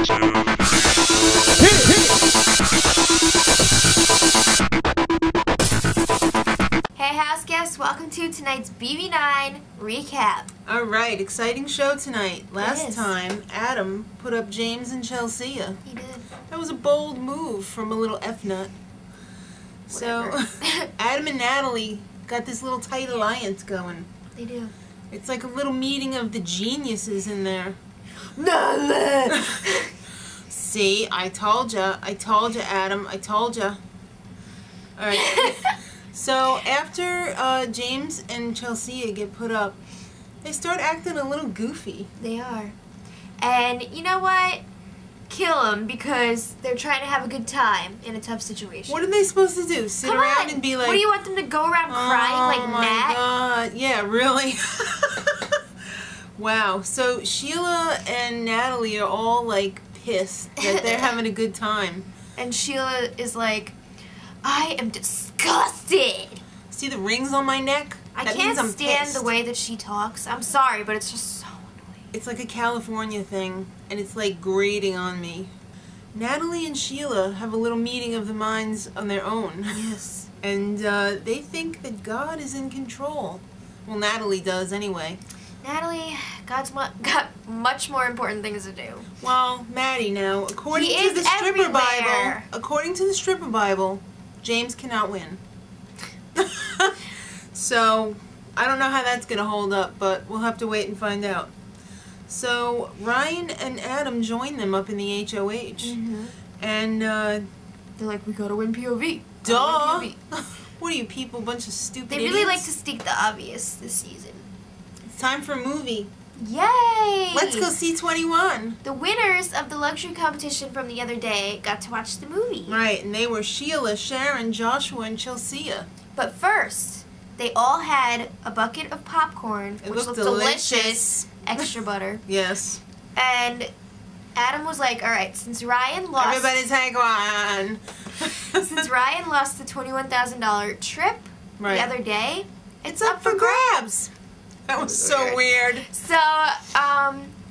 Hey house guests, welcome to tonight's BB9 recap. Alright, exciting show tonight. Last time, Adam put up James and Chelsia. He did. That was a bold move from a little F-nut. So, Adam and Natalie got this little tight alliance going. They do. It's like a little meeting of the geniuses in there. Natalie! See, I told ya, Adam, I told ya. Alright. So, after James and Chelsia get put up, they start acting a little goofy. They are. And you know what? Kill them because they're trying to have a good time in a tough situation. What are they supposed to do? Sit around and be like... What do you want them to go around crying like Matt? Oh my god. Yeah, really? Wow. So Sheila and Natalie are all like pissed that they're having a good time. And Sheila is like, I am disgusted. See the rings on my neck? I That can't means I'm stand pissed. the way that she talks. I'm sorry, but it's just so annoying. It's like a California thing, and it's like grating on me. Natalie and Sheila have a little meeting of the minds on their own. Yes. And they think that God is in control. Well, Natalie does anyway. Natalie, God's got much more important things to do. Well, Maddie, now, according to the stripper Bible, James cannot win. So, I don't know how that's going to hold up, but we'll have to wait and find out. So, Ryan and Adam join them up in the HOH. Mm-hmm. And, they're like, we gotta win POV. Duh! Win POV. What are you people, a bunch of stupid They really idiots? like to sneak the obvious this season. It's time for a movie. Yay! Let's go see 21. The winners of the luxury competition from the other day got to watch the movie. Right, and they were Sheila, Sharon, Joshua, and Chelsia. But first, they all had a bucket of popcorn, It which looked looked delicious. extra butter. Yes. And Adam was like, alright, since Ryan lost... Everybody's hang on. Since Ryan lost the $21,000 trip Right. the other day, It's up for grabs. That was so weird. So,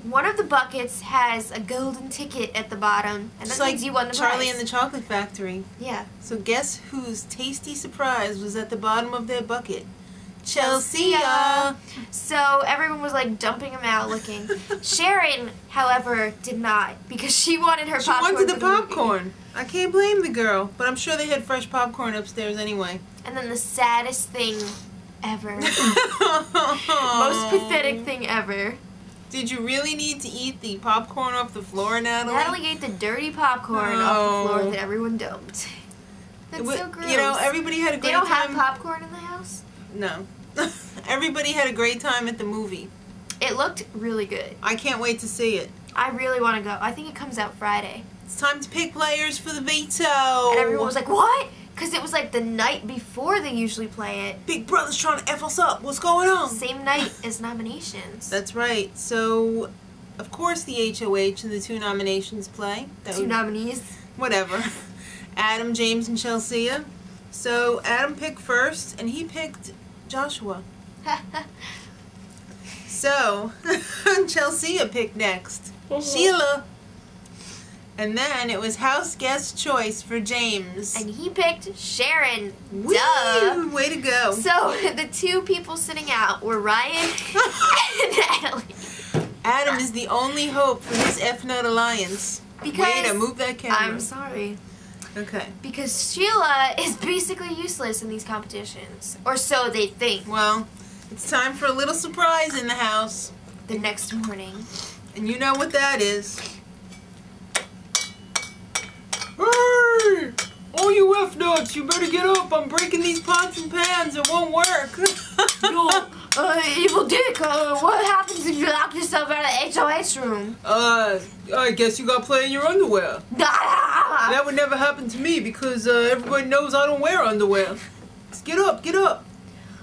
one of the buckets has a golden ticket at the bottom, and Just that like means you won the Charlie prize. and the Chocolate Factory. Yeah. So guess whose tasty surprise was at the bottom of their bucket? Chelsia. So everyone was like dumping them out looking. Sharon, however, did not because she wanted her popcorn. She wanted the for movie. popcorn. I can't blame the girl, but I'm sure they had fresh popcorn upstairs anyway. And then the saddest thing ever. Most pathetic thing ever. Did you really need to eat the popcorn off the floor, Natalie? Natalie ate the dirty popcorn off the floor that everyone dumped. That's so gross. You know, everybody had a great time. They don't have popcorn in the house? No. Everybody had a great time at the movie. It looked really good. I can't wait to see it. I really want to go. I think it comes out Friday. It's time to pick players for the Veto. And everyone was like, what? Because it was like the night before they usually play it. Big Brother's trying to F us up. What's going on? Same night as nominations. That's right. So, of course the HOH and the two nominations play. Two nominees. Whatever. Adam, James, and Chelsia. So, Adam picked first, and he picked Joshua. So, Chelsia picked next. Sheila. And then it was house guest choice for James. And he picked Sharon. Woo! Duh. Way to go. So, the two people sitting out were Ryan and Natalie. Adam is the only hope for this F-Nut alliance. Because Way to move that camera. I'm sorry. Okay. Because Sheila is basically useless in these competitions. Or so they think. Well, it's time for a little surprise in the house. The next morning. And you know what that is. Hey! All you F-nuts, you better get up. I'm breaking these pots and pans. It won't work. Yo, evil dick, what happens if you lock yourself out of the HOH room? I guess you got play in your underwear. That would never happen to me because everybody knows I don't wear underwear. Just get up, get up.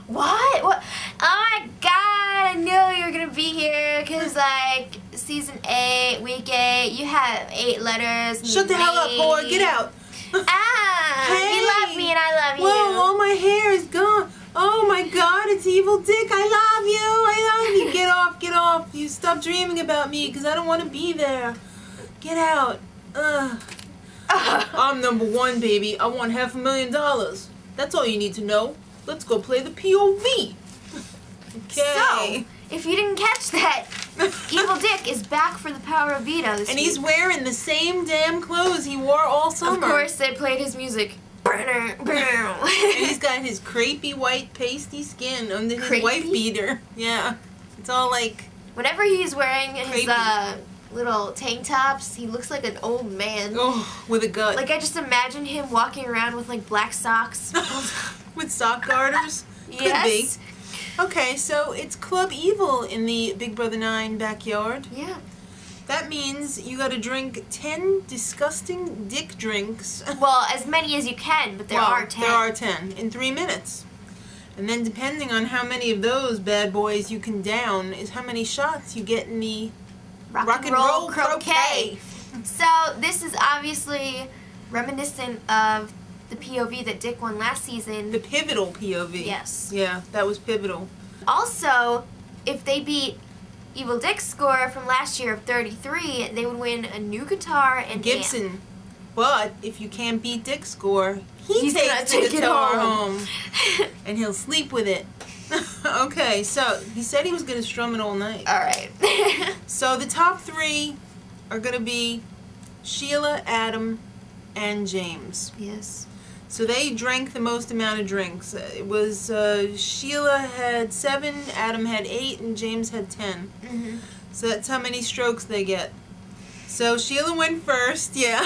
What? What? Oh my god, I knew you were gonna be here because, like, season 8, week 8, you have 8 letters. Shut the hell up, whore. Get out. Hey. You love me and I love you. Whoa, all my hair is gone. Oh my god, it's Evil Dick. I love you. I love you. Get off, get off. You stop dreaming about me because I don't want to be there. Get out. Ugh. I'm number one, baby. I want $500,000. That's all you need to know. Let's go play the POV. Okay. So, if you didn't catch that, Evil Dick is back for the Power of Veto this and week. he's wearing the same damn clothes he wore all summer. Of course, they played his music. And he's got his crepey white pasty skin under his wife beater. Yeah. It's all like... Whenever he's wearing his little tank tops, he looks like an old man. Oh, with a gut. Like, I just imagine him walking around with, like, black socks. With sock garters? Yes. Could be. Okay, so it's Club Evil in the Big Brother 9 backyard. Yeah. That means you gotta drink 10 disgusting dick drinks. Well, as many as you can, but there are 10. There are 10 in 3 minutes. And then depending on how many of those bad boys you can down is how many shots you get in the rock and roll croquet. So this is obviously reminiscent of the POV that Dick won last season. The pivotal POV. Yes. Yeah, that was pivotal. Also, if they beat Evil Dick's score from last year of 33, they would win a new guitar and Gibson. amp. But if you can't beat Dick's score, He's takes gonna the take it guitar home. and he'll sleep with it. Okay, so he said he was going to strum it all night. Alright. So the top 3 are going to be Sheila, Adam, and James. Yes. So they drank the most amount of drinks. It was Sheila had 7, Adam had 8, and James had 10. Mm-hmm. So that's how many strokes they get. So Sheila went first, yeah.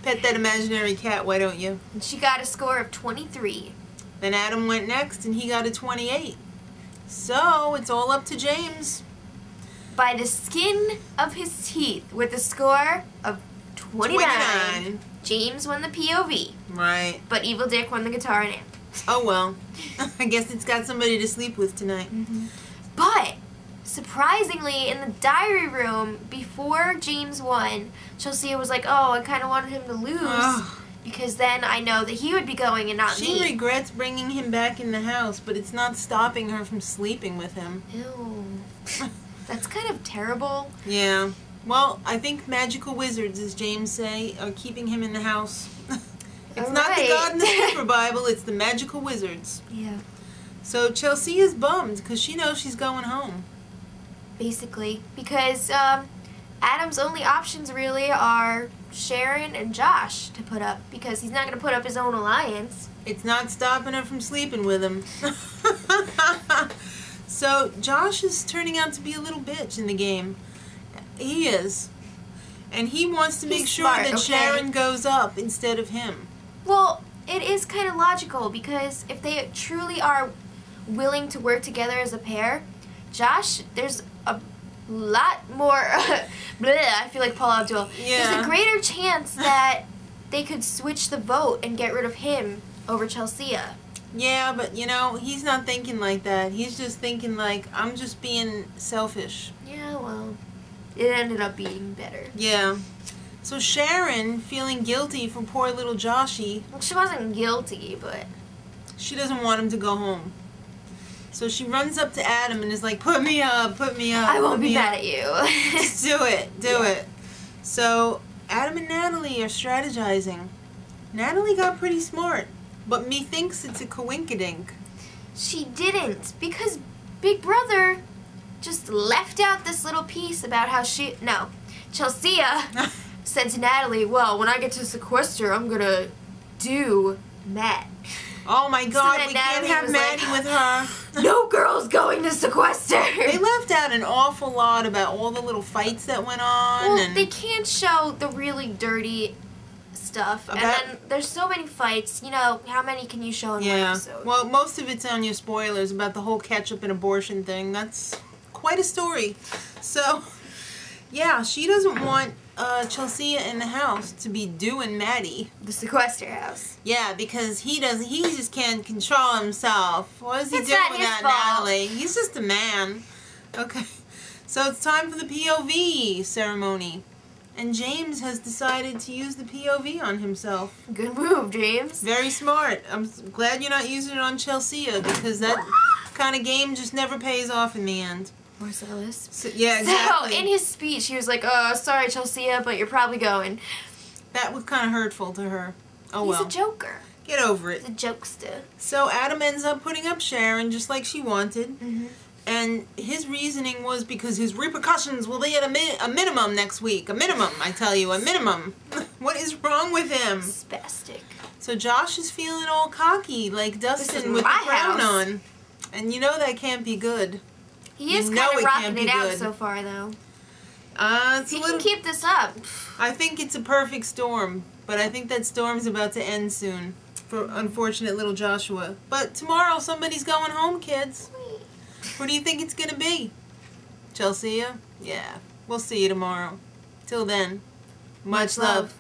Pet that imaginary cat, why don't you? And she got a score of 23. Then Adam went next, and he got a 28. So it's all up to James. By the skin of his teeth, with a score of 29. James won the POV. Right. But Evil Dick won the guitar and amp. Oh well. I guess it's got somebody to sleep with tonight. Mm-hmm. But, surprisingly, in the diary room, before James won, Chelsia was like, oh, I kind of wanted him to lose. Ugh. Because then I know that he would be going and not me. She regrets bringing him back in the house, but it's not stopping her from sleeping with him. Ew. That's kind of terrible. Yeah. Well, I think magical wizards, as James say, are keeping him in the house. It's not the God in the Super Bible, it's the magical wizards. Yeah. So Chelsea is bummed because she knows she's going home. Basically. Because Adam's only options really are Sharon and Josh to put up. Because he's not going to put up his own alliance. It's not stopping her from sleeping with him. So Josh is turning out to be a little bitch in the game. He is. And he wants to make sure that Sharon goes up instead of him. Well, it is kind of logical because if they truly are willing to work together as a pair, Josh, there's a lot more, I feel like Paul Abdul. Yeah. There's a greater chance that they could switch the vote and get rid of him over Chelsia. Yeah, but you know, he's not thinking like that. He's just thinking like, I'm just being selfish. Yeah, well, it ended up being better. Yeah. So Sharon, feeling guilty for poor little Joshy, Well, she wasn't guilty, but... she doesn't want him to go home. So she runs up to Adam and is like, put me up, put me up. I won't be mad at you. Just do it, do it. So Adam and Natalie are strategizing. Natalie got pretty smart, but methinks it's a coinkydink. She didn't, because Big Brother just left out this little piece about how Chelsia said to Natalie, well, when I get to sequester, I'm gonna do Matt. Oh my God, So we Natalie can't have was Maddie like, with her. No girl's going to sequester. They left out an awful lot about all the little fights that went on. Well, and they can't show the really dirty stuff. And then there's so many fights. You know, how many can you show in one episode? Well, most of it's on your spoilers about the whole ketchup and abortion thing. That's quite a story. So, yeah, she doesn't want Chelsia in the house to be doing Maddie. The sequester house. Yeah, because he just can't control himself. What is he It's doing not with his that, fault. Natalie? He's just a man. Okay, so it's time for the POV ceremony. And James has decided to use the POV on himself. Good move, James. Very smart. I'm glad you're not using it on Chelsia because that kind of game just never pays off in the end. Marcellus. So, yeah, exactly. So in his speech, he was like, "Oh, sorry, Chelsea, but you're probably going." That was kind of hurtful to her. Oh well. He's a joker. Get over it. He's a jokester. So Adam ends up putting up Sharon just like she wanted. Mm-hmm. And his reasoning was because his repercussions will be at a minimum next week. A minimum, I tell you, a minimum. What is wrong with him? Spastic. So Josh is feeling all cocky, like Dustin with the crown on. And you know that can't be good. He is kind of rocking it out so far, though. It's he can keep this up. I think it's a perfect storm, but I think that storm's about to end soon for unfortunate little Joshua. But tomorrow somebody's going home, kids. What do you think it's going to be? Chelsea? Yeah. We'll see you tomorrow. Till then, much love.